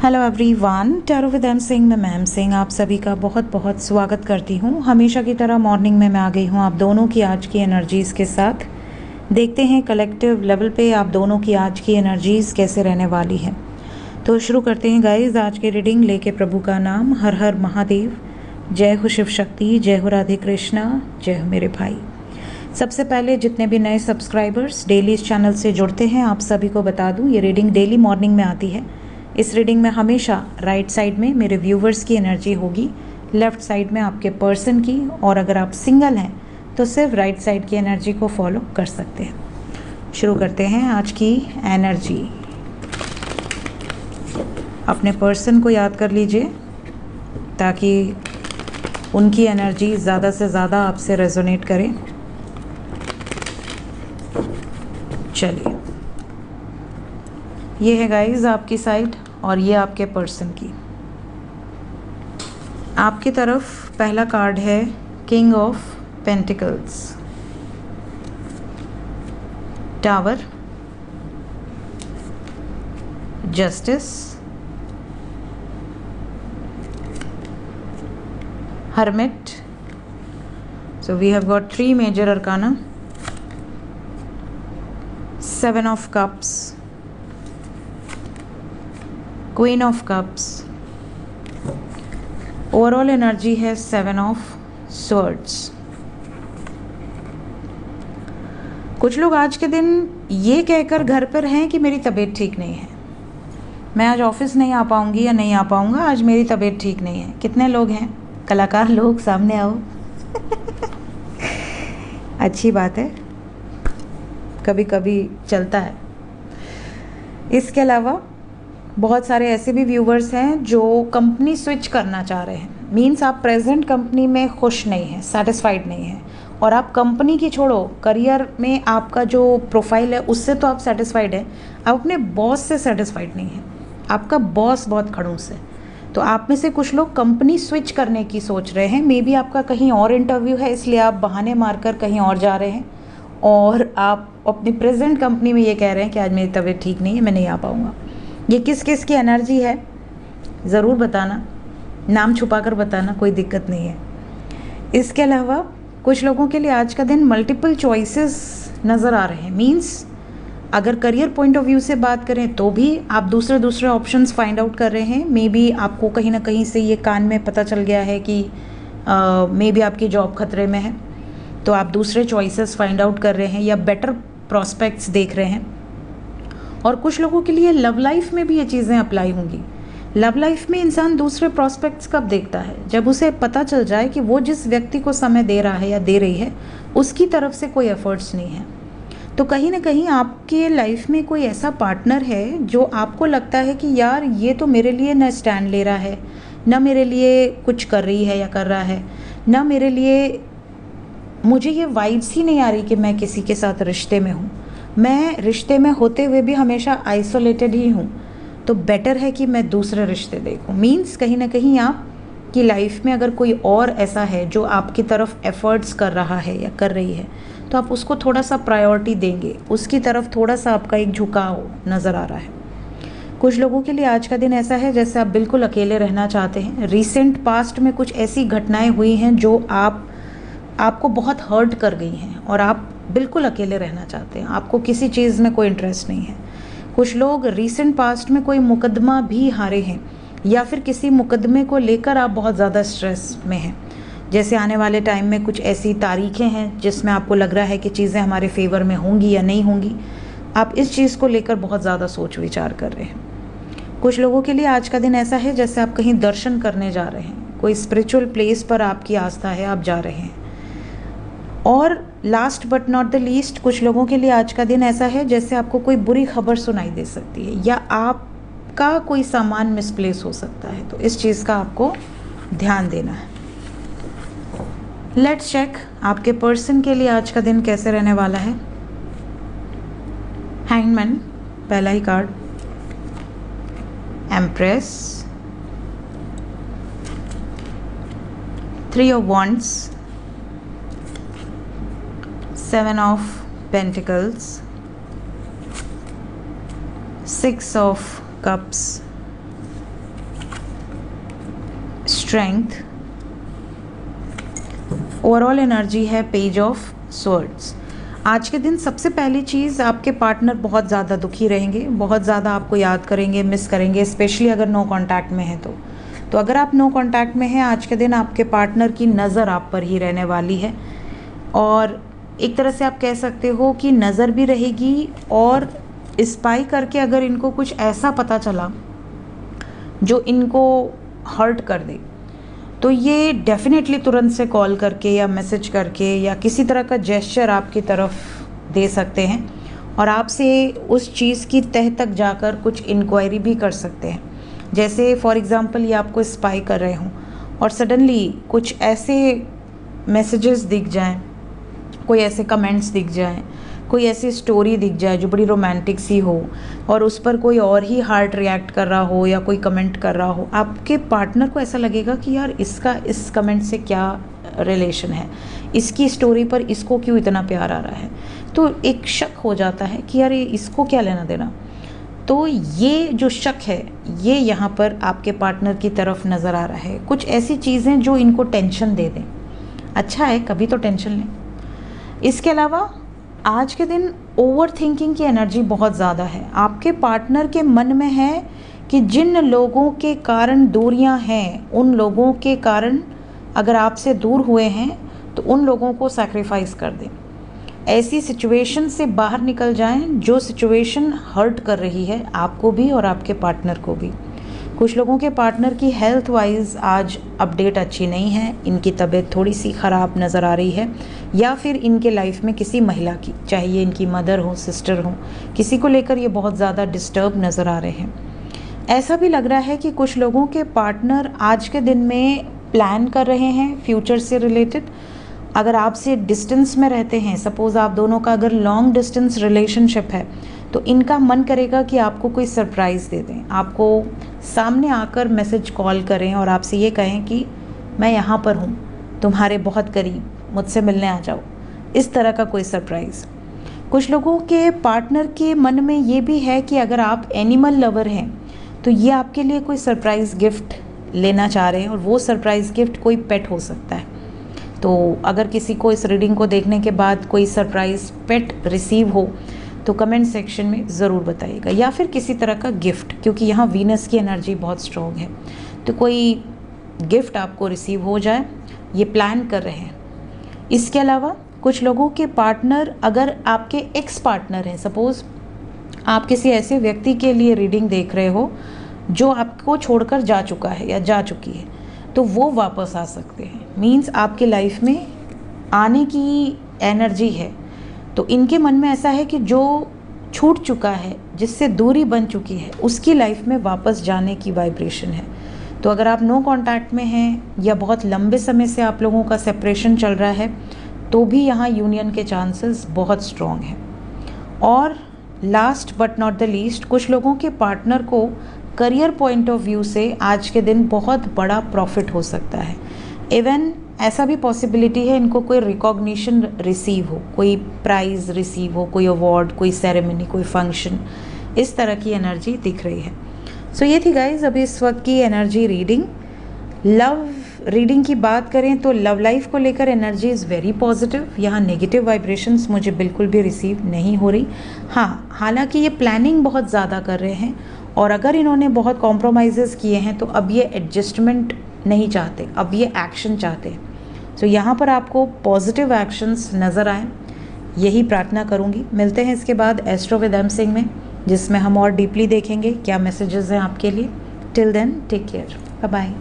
Hello everyone, tarot with M Singh में ma'am Singh आप सभी का बहुत बहुत स्वागत करती हूँ। हमेशा की तरह मॉर्निंग में मैं आ गई हूँ आप दोनों की आज की एनर्जीज़ के साथ। देखते हैं कलेक्टिव लेवल पे आप दोनों की आज की एनर्जीज़ कैसे रहने वाली है। तो शुरू करते हैं गाइज आज की रीडिंग लेके प्रभु का नाम। हर हर महादेव, जय हो शिव शक्ति, जय हो राधे कृष्णा, जय हो मेरे भाई। सबसे पहले जितने भी नए सब्सक्राइबर्स डेली इस चैनल से जुड़ते हैं आप सभी को बता दूं, ये रीडिंग डेली मॉर्निंग में आती है। इस रीडिंग में हमेशा राइट साइड में मेरे व्यूवर्स की एनर्जी होगी, लेफ्ट साइड में आपके पर्सन की, और अगर आप सिंगल हैं तो सिर्फ राइट साइड की एनर्जी को फॉलो कर सकते हैं। शुरू करते हैं आज की एनर्जी। अपने पर्सन को याद कर लीजिए ताकि उनकी एनर्जी ज़्यादा से ज़्यादा आपसे रेजोनेट करे। चलिए, ये है गाइज आपकी साइड और ये आपके पर्सन की। आपकी तरफ पहला कार्ड है king of pentacles, tower, justice, hermit. So we have got three major arcana, seven of cups, queen of cups, overall energy है सेवन ऑफ swords। कुछ लोग आज के दिन ये कहकर घर पर हैं कि मेरी तबीयत ठीक नहीं है, मैं आज ऑफिस नहीं आ पाऊंगी या नहीं आ पाऊंगा, आज मेरी तबीयत ठीक नहीं है। कितने लोग हैं? कलाकार लोग सामने आओ। अच्छी बात है, कभी कभी चलता है। इसके अलावा बहुत सारे ऐसे भी व्यूवर्स हैं जो कंपनी स्विच करना चाह रहे हैं। मीन्स आप प्रेजेंट कंपनी में खुश नहीं हैं, सेटिस्फाइड नहीं हैं, और आप कंपनी की छोड़ो, करियर में आपका जो प्रोफाइल है उससे तो आप सेटिस्फाइड हैं, आप अपने बॉस से सेटिस्फाइड नहीं हैं। आपका बॉस बहुत खड़ूस है, तो आप में से कुछ लोग कंपनी स्विच करने की सोच रहे हैं। मे बी आपका कहीं और इंटरव्यू है, इसलिए आप बहाने मारकर कहीं और जा रहे हैं, और आप अपनी प्रेजेंट कंपनी में ये कह रहे हैं कि आज मेरी तबीयत ठीक नहीं है, मैं नहीं आ पाऊँगा। ये किस किस की एनर्जी है ज़रूर बताना, नाम छुपाकर बताना, कोई दिक्कत नहीं है। इसके अलावा कुछ लोगों के लिए आज का दिन मल्टीपल चॉइसेस नज़र आ रहे हैं। मीन्स अगर करियर पॉइंट ऑफ व्यू से बात करें तो भी आप दूसरे ऑप्शंस फाइंड आउट कर रहे हैं। मे बी आपको कहीं ना कहीं से ये कान में पता चल गया है कि मे बी आपकी जॉब खतरे में है, तो आप दूसरे चॉइसेस फाइंड आउट कर रहे हैं या बेटर प्रॉस्पेक्ट्स देख रहे हैं। और कुछ लोगों के लिए लव लाइफ में भी ये चीज़ें अप्लाई होंगी। लव लाइफ में इंसान दूसरे प्रॉस्पेक्ट्स कब देखता है? जब उसे पता चल जाए कि वो जिस व्यक्ति को समय दे रहा है या दे रही है उसकी तरफ से कोई एफर्ट्स नहीं है। तो कहीं ना कहीं आपके लाइफ में कोई ऐसा पार्टनर है जो आपको लगता है कि यार ये तो मेरे लिए न स्टैंड ले रहा है, न मेरे लिए कुछ कर रही है या कर रहा है, न मेरे लिए, मुझे ये वाइब्स ही नहीं आ रही कि मैं किसी के साथ रिश्ते में हूँ। मैं रिश्ते में होते हुए भी हमेशा आइसोलेटेड ही हूँ, तो बेटर है कि मैं दूसरे रिश्ते देखूँ। मीन्स कहीं ना कहीं आपकी लाइफ में अगर कोई और ऐसा है जो आपकी तरफ एफर्ट्स कर रहा है या कर रही है, तो आप उसको थोड़ा सा प्रायोरिटी देंगे, उसकी तरफ थोड़ा सा आपका एक झुकाव नज़र आ रहा है। कुछ लोगों के लिए आज का दिन ऐसा है जैसे आप बिल्कुल अकेले रहना चाहते हैं। रिसेंट पास्ट में कुछ ऐसी घटनाएं हुई हैं जो आपको बहुत हर्ट कर गई हैं और आप बिल्कुल अकेले रहना चाहते हैं, आपको किसी चीज़ में कोई इंटरेस्ट नहीं है। कुछ लोग रिसेंट पास्ट में कोई मुकदमा भी हारे हैं या फिर किसी मुकदमे को लेकर आप बहुत ज़्यादा स्ट्रेस में हैं। जैसे आने वाले टाइम में कुछ ऐसी तारीखें हैं जिसमें आपको लग रहा है कि चीज़ें हमारे फेवर में होंगी या नहीं होंगी, आप इस चीज़ को लेकर बहुत ज़्यादा सोच विचार कर रहे हैं। कुछ लोगों के लिए आज का दिन ऐसा है जैसे आप कहीं दर्शन करने जा रहे हैं, कोई स्पिरिचुअल प्लेस पर आपकी आस्था है, आप जा रहे हैं। और last but not the least, कुछ लोगों के लिए आज का दिन ऐसा है जैसे आपको कोई बुरी खबर सुनाई दे सकती है या आपका कोई सामान मिसप्लेस हो सकता है, तो इस चीज़ का आपको ध्यान देना है। लेट्स चेक आपके पर्सन के लिए आज का दिन कैसे रहने वाला है। हैंगमैन पहला ही card, empress, three of wands, seven of pentacles, six of cups, strength, overall energy है पेज ऑफ स्वॉर्ड्स। आज के दिन सबसे पहली चीज़, आपके पार्टनर बहुत ज़्यादा दुखी रहेंगे, बहुत ज़्यादा आपको याद करेंगे, मिस करेंगे, स्पेशली अगर नो कांटेक्ट में हैं तो अगर आप नो कांटेक्ट में हैं आज के दिन आपके पार्टनर की नज़र आप पर ही रहने वाली है। और एक तरह से आप कह सकते हो कि नज़र भी रहेगी, और स्पाई करके अगर इनको कुछ ऐसा पता चला जो इनको हर्ट कर दे, तो ये डेफिनेटली तुरंत से कॉल करके या मैसेज करके या किसी तरह का जेस्चर आपकी तरफ दे सकते हैं, और आपसे उस चीज़ की तह तक जाकर कुछ इंक्वायरी भी कर सकते हैं। जैसे फॉर एग्ज़ाम्पल ये आपको स्पाई कर रहे हों और सडनली कुछ ऐसे मैसेजेस दिख जाएं, कोई ऐसे कमेंट्स दिख जाएं, कोई ऐसी स्टोरी दिख जाए जो बड़ी रोमांटिक सी हो और उस पर कोई और ही हार्ट रिएक्ट कर रहा हो या कोई कमेंट कर रहा हो, आपके पार्टनर को ऐसा लगेगा कि यार इसका इस कमेंट से क्या रिलेशन है, इसकी स्टोरी पर इसको क्यों इतना प्यार आ रहा है। तो एक शक हो जाता है कि यार ये इसको क्या लेना देना। तो ये जो शक है ये यहाँ पर आपके पार्टनर की तरफ नज़र आ रहा है। कुछ ऐसी चीज़ें जो इनको टेंशन दे दें, अच्छा है कभी तो टेंशन लें। इसके अलावा आज के दिन ओवर थिंकिंग की एनर्जी बहुत ज़्यादा है। आपके पार्टनर के मन में है कि जिन लोगों के कारण दूरियां हैं, उन लोगों के कारण अगर आपसे दूर हुए हैं तो उन लोगों को सैक्रिफाइस कर दें, ऐसी सिचुएशन से बाहर निकल जाएं जो सिचुएशन हर्ट कर रही है आपको भी और आपके पार्टनर को भी। कुछ लोगों के पार्टनर की हेल्थ वाइज आज अपडेट अच्छी नहीं है, इनकी तबीयत थोड़ी सी ख़राब नज़र आ रही है, या फिर इनके लाइफ में किसी महिला की, चाहे ये इनकी मदर हो, सिस्टर हो, किसी को लेकर ये बहुत ज़्यादा डिस्टर्ब नज़र आ रहे हैं। ऐसा भी लग रहा है कि कुछ लोगों के पार्टनर आज के दिन में प्लान कर रहे हैं फ्यूचर से रिलेटेड। अगर आपसे डिस्टेंस में रहते हैं, सपोज़ आप दोनों का अगर लॉन्ग डिस्टेंस रिलेशनशिप है, तो इनका मन करेगा कि आपको कोई सरप्राइज़ दे दें, आपको सामने आकर मैसेज कॉल करें और आपसे ये कहें कि मैं यहाँ पर हूँ, तुम्हारे बहुत करीब, मुझसे मिलने आ जाओ, इस तरह का कोई सरप्राइज़। कुछ लोगों के पार्टनर के मन में ये भी है कि अगर आप एनिमल लवर हैं तो ये आपके लिए कोई सरप्राइज़ गिफ्ट लेना चाह रहे हैं, और वो सरप्राइज़ गिफ्ट कोई पेट हो सकता है। तो अगर किसी को इस रीडिंग को देखने के बाद कोई सरप्राइज़ पेट रिसीव हो तो कमेंट सेक्शन में ज़रूर बताइएगा, या फिर किसी तरह का गिफ्ट, क्योंकि यहाँ वीनस की एनर्जी बहुत स्ट्रॉन्ग है, तो कोई गिफ्ट आपको रिसीव हो जाए, ये प्लान कर रहे हैं। इसके अलावा कुछ लोगों के पार्टनर, अगर आपके एक्स पार्टनर हैं, सपोज़ आप किसी ऐसे व्यक्ति के लिए रीडिंग देख रहे हो जो आपको छोड़कर जा चुका है या जा चुकी है, तो वो वापस आ सकते हैं। मीन्स आपके लाइफ में आने की एनर्जी है। तो इनके मन में ऐसा है कि जो छूट चुका है, जिससे दूरी बन चुकी है, उसकी लाइफ में वापस जाने की वाइब्रेशन है। तो अगर आप नो कांटेक्ट में हैं या बहुत लंबे समय से आप लोगों का सेपरेशन चल रहा है, तो भी यहाँ यूनियन के चांसेस बहुत स्ट्रॉन्ग हैं। और last but not the least, कुछ लोगों के पार्टनर को करियर पॉइंट ऑफ व्यू से आज के दिन बहुत बड़ा प्रॉफिट हो सकता है। इवन ऐसा भी पॉसिबिलिटी है इनको कोई रिकॉग्निशन रिसीव हो, कोई प्राइज़ रिसीव हो, कोई अवार्ड, कोई सेरेमनी, कोई फंक्शन, इस तरह की एनर्जी दिख रही है। सो ये थी गाइज अभी इस वक्त की एनर्जी रीडिंग। लव रीडिंग की बात करें तो लव लाइफ को लेकर एनर्जी इज़ वेरी पॉजिटिव। यहाँ नेगेटिव वाइब्रेशंस मुझे बिल्कुल भी रिसीव नहीं हो रही। हाँ, हालांकि ये प्लानिंग बहुत ज़्यादा कर रहे हैं, और अगर इन्होंने बहुत कॉम्प्रोमाइज़ किए हैं तो अब ये एडजस्टमेंट नहीं चाहते, अब ये एक्शन चाहते हैं। सो यहाँ पर आपको पॉजिटिव एक्शंस नज़र आए, यही प्रार्थना करूँगी। मिलते हैं इसके बाद एस्ट्रो विद एम सिंह में, जिसमें हम और डीपली देखेंगे क्या मैसेजेस हैं आपके लिए। Till then take care, bye bye.